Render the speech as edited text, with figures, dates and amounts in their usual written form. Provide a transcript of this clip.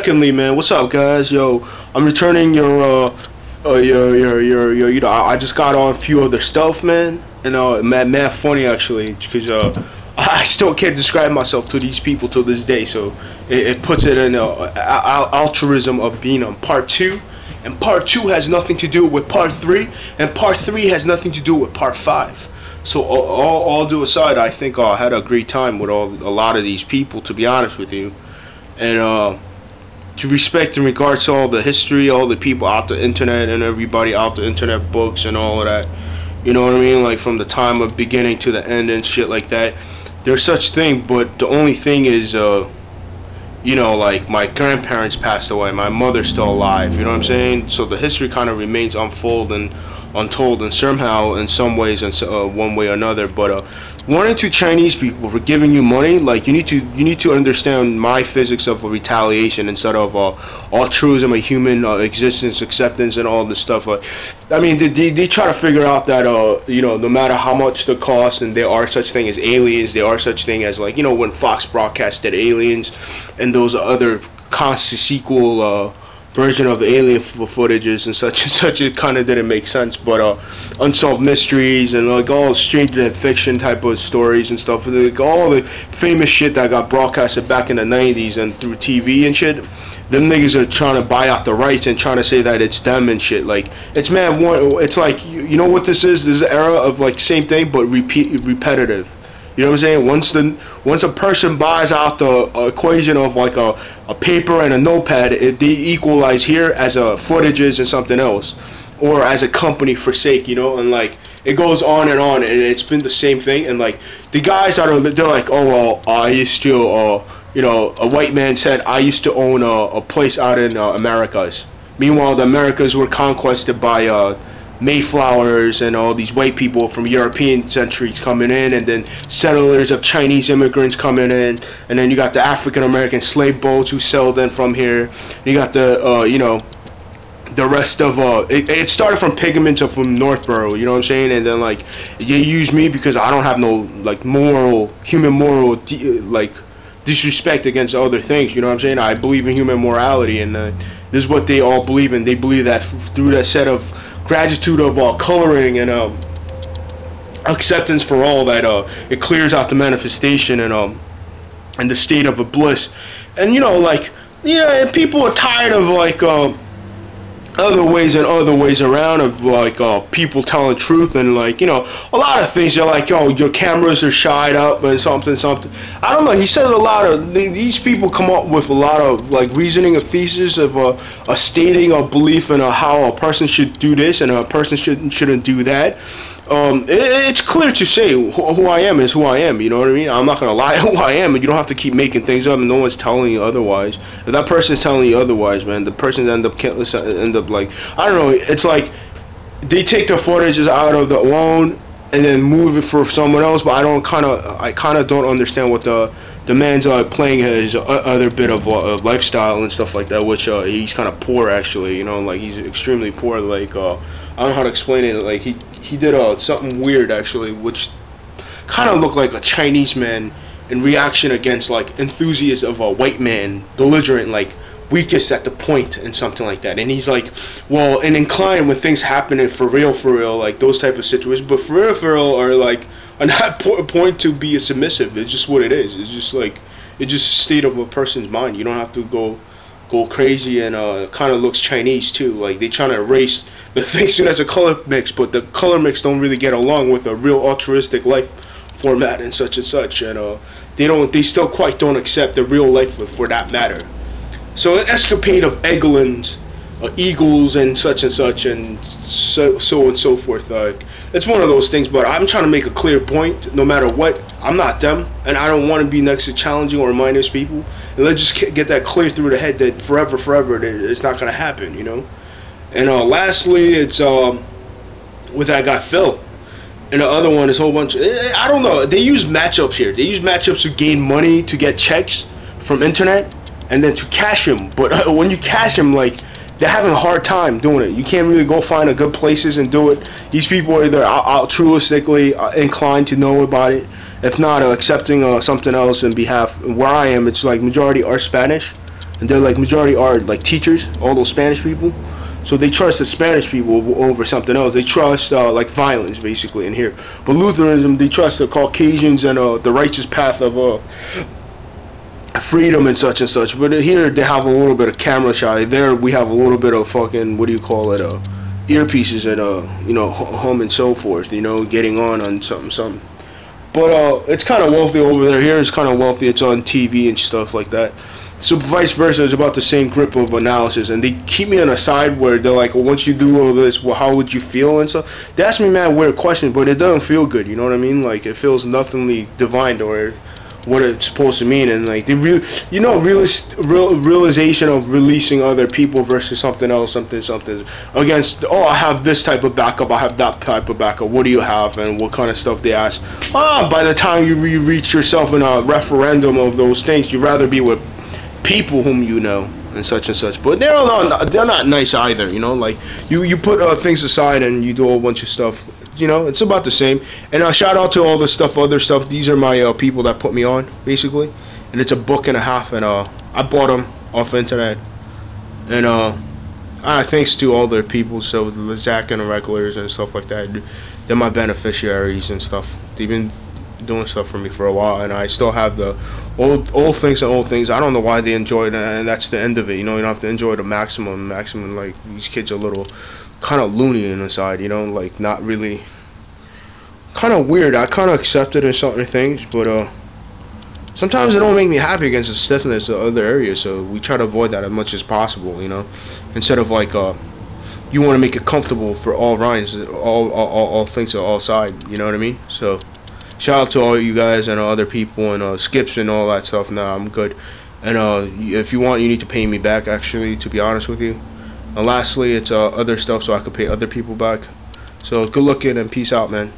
Secondly, man, what's up, guys? Yo, I'm returning your, I just got on a few other stuff, man, and mad funny actually, because I still can't describe myself to these people to this day, so it puts it in altruism of being on part two, and part two has nothing to do with part three, and part three has nothing to do with part five. So all due aside, I think I had a great time with a lot of these people, to be honest with you, and to respect in regards to all the history, all the people out the internet and everybody out the internet books and all of that. You know what I mean? Like from the time of beginning to the end and shit like that. There's such thing, but the only thing is, you know, like my grandparents passed away, my mother's still alive. You know what I'm saying? So the history kind of remains untold, and somehow, in some ways, and one way or another. But one or two Chinese people for giving you money, like you need to understand my physics of retaliation instead of altruism, a human existence, acceptance, and all this stuff. I mean, they try to figure out that you know, no matter how much the cost, and there are such thing as aliens, there are such thing as, like, you know, when Fox broadcasted Aliens and those other constant sequel version of alien footages and such, it kind of didn't make sense. But unsolved mysteries and like all stranger than fiction type of stories and stuff, like all the famous shit that got broadcasted back in the 90s and through TV and shit, them niggas are trying to buy out the rights and trying to say that it's them and shit. Like, it's, man, it's like, you know what this is? This is an era of like same thing but repetitive. You know what I'm saying? Once a person buys out the equation of like a paper and a notepad, they equalize here as footages and something else, or as a company for sake, you know, and like it goes on, and it's been the same thing. And like the guys they're like, oh well, I used to, you know, a white man said I used to own a place out in Americas. Meanwhile, the Americas were conquested by Mayflowers and all these white people from European centuries coming in, and then settlers of Chinese immigrants coming in, and then you got the African American slave boats who sailed in from here. You got the you know, the rest of it started from pigments from Northborough, you know what I'm saying? And then like you use me because I don't have no like human moral like disrespect against other things, you know what I'm saying? I believe in human morality, and this is what they all believe in. They believe that through that set of gratitude of coloring and acceptance for all, that it clears out the manifestation and the state of a bliss. And you know, like, you know, and people are tired of like other ways around of like people telling truth, and like, you know, a lot of things. They're like, yo, your cameras are shied up and something. I don't know. He says a lot of these people come up with a lot of like reasoning, a thesis of a stating a belief in how a person should do this and a person shouldn't do that. It's clear to say who I am is who I am, you know what I mean? I'm not gonna lie who I am, and you don't have to keep making things up, and no one's telling you otherwise. If that person's telling you otherwise, man, the person end up like, I don't know, it's like they take the footages out of the loan and then move it for someone else. But I kind of don't understand what the man's playing his other bit of lifestyle and stuff like that, which he's kind of poor actually, you know, like he's extremely poor. Like I don't know how to explain it. Like he did something weird actually, which kind of looked like a Chinese man in reaction against like enthusiasts of a white man, belligerent, like weakest at the point and something like that. And he's like, well, and inclined when things happening for real, like those type of situations, but for real are like are not point to be a submissive. It's just what it is. It's just like, it's just a state of a person's mind. You don't have to go crazy, and kind of looks Chinese too. Like they trying to erase the things as a color mix, but the color mix don't really get along with a real altruistic life format and such, and they still quite don't accept the real life for that matter. So an escapade of Eglins, eagles and such, and so and so forth. It's one of those things, but I'm trying to make a clear point. No matter what, I'm not them, and I don't want to be next to challenging or remind those people. And let's just get that clear through the head that forever, it's not gonna happen, you know. And lastly, it's with that guy Phil, and the other one is a whole bunch. I don't know. They use matchups here. They use matchups to gain money, to get checks from internet, and then to cash them. But when you cash them, like, they're having a hard time doing it. You can't really go find a good places and do it. These people are either altruistically inclined to know about it, if not accepting something else in behalf. Where I am, it's like majority are Spanish, and they're like majority are like teachers, all those Spanish people. So they trust the Spanish people over something else. They trust like violence basically in here. But Lutheranism, they trust the Caucasians and the righteous path of freedom and such. But here they have a little bit of camera shy. There we have a little bit of fucking, what do you call it, earpieces and you know, hum and so forth, you know, getting on something. But it's kind of wealthy over there. Here it's kind of wealthy. It's on TV and stuff like that. So vice versa, it's about the same grip of analysis, and they keep me on a side where they're like, well, once you do all this, well, how would you feel and stuff. They ask me mad weird questions, but it doesn't feel good. You know what I mean? Like, it feels nothingly divine or what it's supposed to mean, and like the realization of releasing other people versus something else, something against. Oh, I have this type of backup, I have that type of backup. What do you have, and what kind of stuff they ask? By the time you reach yourself in a referendum of those things, you'd rather be with people whom you know and such, but they're not nice either, you know. Like you put things aside and you do a whole bunch of stuff, you know. It's about the same. And shout out to all the other stuff. These are my people that put me on basically, and it's a book and a half, and I bought them off the internet, and thanks to all the people, so the Zach and the regulars and stuff like that, they're my beneficiaries and stuff. They've been doing stuff for me for a while, and I still have the old things. I don't know why they enjoy it, and that's the end of it. You know, you don't have to enjoy the maximum. Like, these kids are a little kind of loony inside, you know, like not really, kind of weird. I kind of accept it in certain things, but sometimes it don't make me happy against the stiffness of other areas. So we try to avoid that as much as possible, you know, instead of like you want to make it comfortable for all Ryans, all things on all sides. You know what I mean? So shout out to all you guys and other people and Skips and all that stuff. Nah, I'm good. And if you want, you need to pay me back, actually, to be honest with you. And lastly, it's other stuff so I could pay other people back. So good looking and peace out, man.